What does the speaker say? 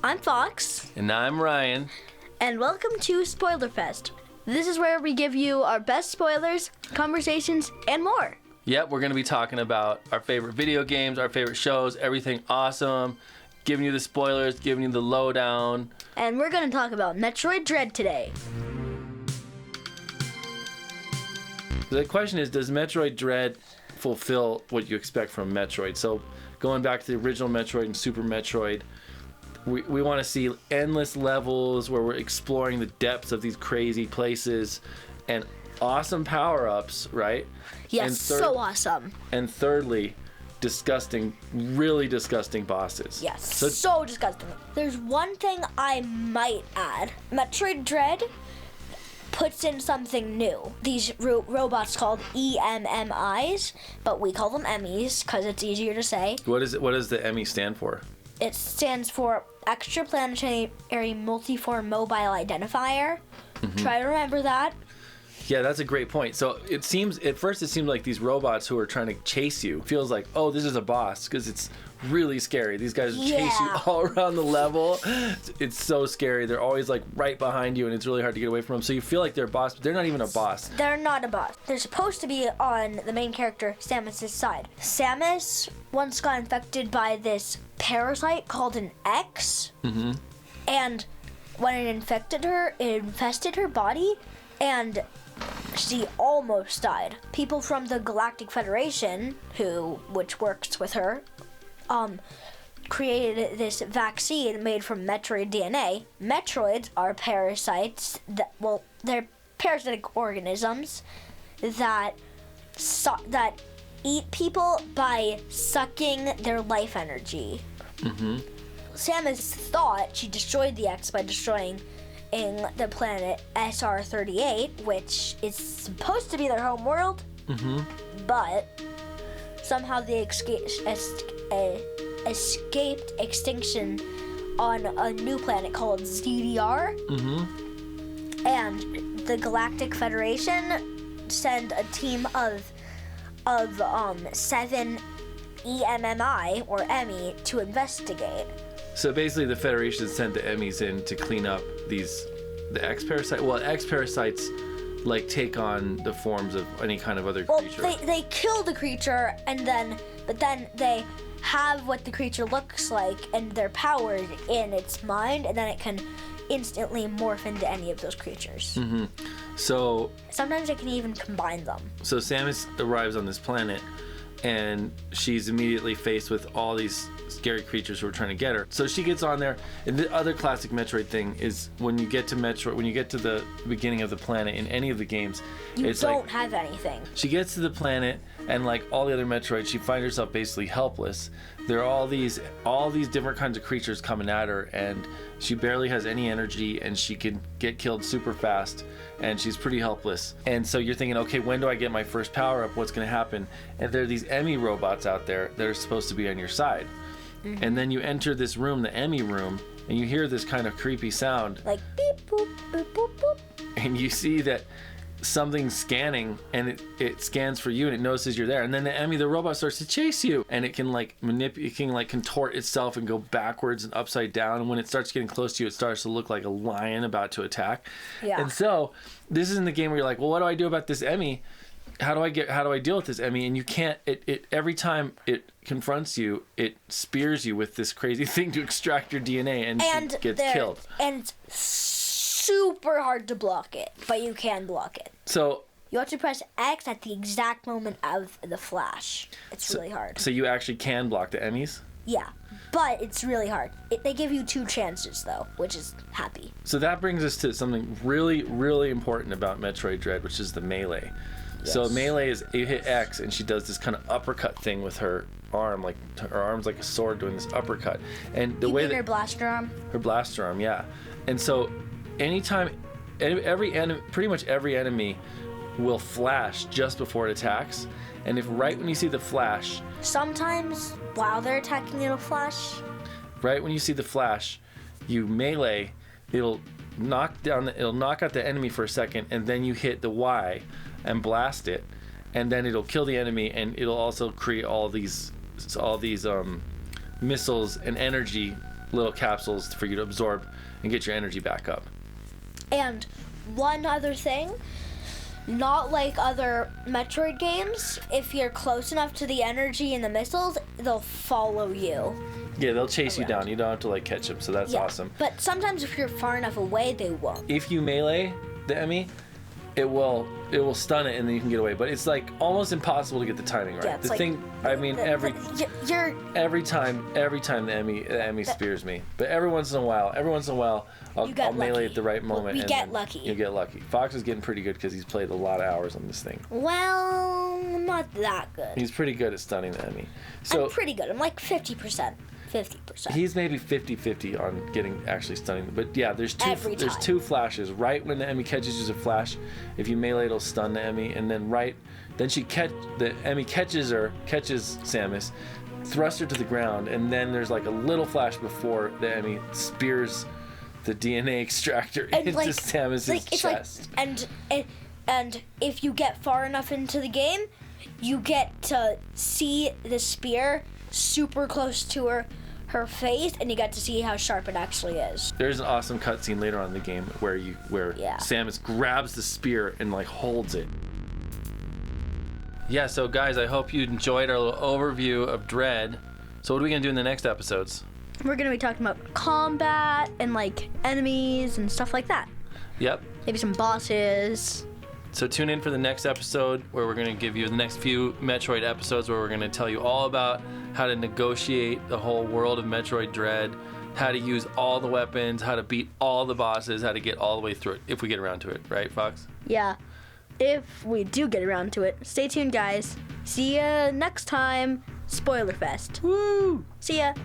I'm Fox. And I'm Ryan. And welcome to Spoiler Fest. This is where we give you our best spoilers, conversations, and more. Yep, we're going to be talking about our favorite video games, our favorite shows, everything awesome, giving you the spoilers, giving you the lowdown. And we're going to talk about Metroid Dread today. The question is, does Metroid Dread fulfill what you expect from Metroid? So going back to the original Metroid and Super Metroid, we want to see endless levels where we're exploring the depths of these crazy places and awesome power-ups, right? Yes, so awesome. And thirdly, really disgusting bosses. Yes, so disgusting. There's one thing I might add. Metroid Dread puts in something new. These robots called EMMIs, but we call them Emmys because it's easier to say. What does the Emmy stand for? It stands for Extraplanetary Multiform Mobile Identifier. Try to remember that. Yeah, that's a great point. So at first it seemed like these robots who are trying to chase you feels like, oh, this is a boss, because it's really scary. These guys chase you all around the level. It's so scary. They're always like right behind you, and it's really hard to get away from them. So you feel like they're a boss, but they're not even a boss. They're not a boss. They're supposed to be on the main character Samus's side. Samus once got infected by this parasite called an X, and when it infested her body, and she almost died. People from the Galactic Federation, which works with her, created this vaccine made from Metroid DNA. Metroids are parasites they're parasitic organisms that eat people by sucking their life energy. Samus thought she destroyed the X by destroying the planet SR-38, which is supposed to be their home world, but somehow they escaped extinction on a new planet called ZDR, and the Galactic Federation sent a team of 7 EMMI or Emmy to investigate. So basically the Federation sent the Emmys in to clean up the X parasite. Well, X parasites take on the forms of any kind of other creature. Well, they kill the creature, but then they have what the creature looks like, and they're powered in its mind, and then it can instantly morph into any of those creatures. So sometimes it can even combine them. So Samus arrives on this planet, and she's immediately faced with all these scary creatures who are trying to get her. So she gets on there, and the other classic Metroid thing is when you get to the beginning of the planet in any of the games, you don't have anything. She gets to the planet, and like all the other Metroids, she finds herself basically helpless. There are all these different kinds of creatures coming at her, and she barely has any energy, and she can get killed super fast, and she's pretty helpless. And so you're thinking, okay, when do I get my first power up? What's going to happen? And there are these Emmy robots out there that are supposed to be on your side. And then you enter this room, the Emmy room, and you hear this kind of creepy sound. Like beep, boop, boop, boop, boop. And you see that something's scanning, and it scans for you, and it notices you're there. And then the robot starts to chase you, and it can contort itself and go backwards and upside down. And when it starts getting close to you, it starts to look like a lion about to attack. Yeah. And so this is in the game where you're like, well, what do I do about this Emmy? How do I deal with this Emmy? And you can't. It every time it confronts you, it spears you with this crazy thing to extract your DNA, and she gets killed. And it's super hard to block it, but you can block it. So you have to press X at the exact moment of the flash. It's really hard. So you actually can block the Emmys? Yeah, but it's really hard. They give you 2 chances though, which is happy. So that brings us to something really, really important about Metroid Dread, which is the melee. Yes. So melee is you hit X, and she does this kind of uppercut thing with her arm, like her arm's like a sword doing this uppercut. And the way that her blaster arm. Her blaster arm, yeah. And so anytime, pretty much every enemy will flash just before it attacks. And if right when you see the flash, sometimes while they're attacking it'll flash. Right when you see the flash, you melee, it'll knock out the enemy for a second, and then you hit the Y and blast it, and then it'll kill the enemy, and it'll also create all these missiles and energy little capsules for you to absorb and get your energy back up. And one other thing, not like other Metroid games, if you're close enough to the energy and the missiles, they'll follow you. Yeah, they'll chase you down. You don't have to like catch them, so that's awesome. But sometimes if you're far enough away, they won't. If you melee the Emmy, it will stun it and then you can get away. But it's like almost impossible to get the timing right. Yeah, the thing, I mean, every time the Emmy spears me. But every once in a while, I'll melee at the right moment. We get lucky. You get lucky. Fox is getting pretty good because he's played a lot of hours on this thing. Well, not that good. He's pretty good at stunning the Emmy. So I'm pretty good. I'm like 50%. 50%. He's maybe 50-50 on getting actually stunning. But yeah, there's two flashes. Right when the Emmy catches you, there's a flash. If you melee, it'll stun the Emmy, and then the Emmy catches Samus, thrusts her to the ground, and then there's like a little flash before the Emmy spears the DNA extractor into Samus's chest. And if you get far enough into the game, you get to see the spear super close to her face, and you get to see how sharp it actually is. There's an awesome cutscene later on in the game where Samus grabs the spear and like holds it. Yeah, so guys, I hope you enjoyed our little overview of Dread. So what are we gonna do in the next episodes? We're gonna be talking about combat and like enemies and stuff like that. Yep. Maybe some bosses. So tune in for the next episode where we're going to give you the next few Metroid episodes where we're going to tell you all about how to negotiate the whole world of Metroid Dread, how to use all the weapons, how to beat all the bosses, how to get all the way through it, if we get around to it. Right, Fox? Yeah. If we do get around to it. Stay tuned, guys. See ya next time. Spoiler Fest. Woo! See ya.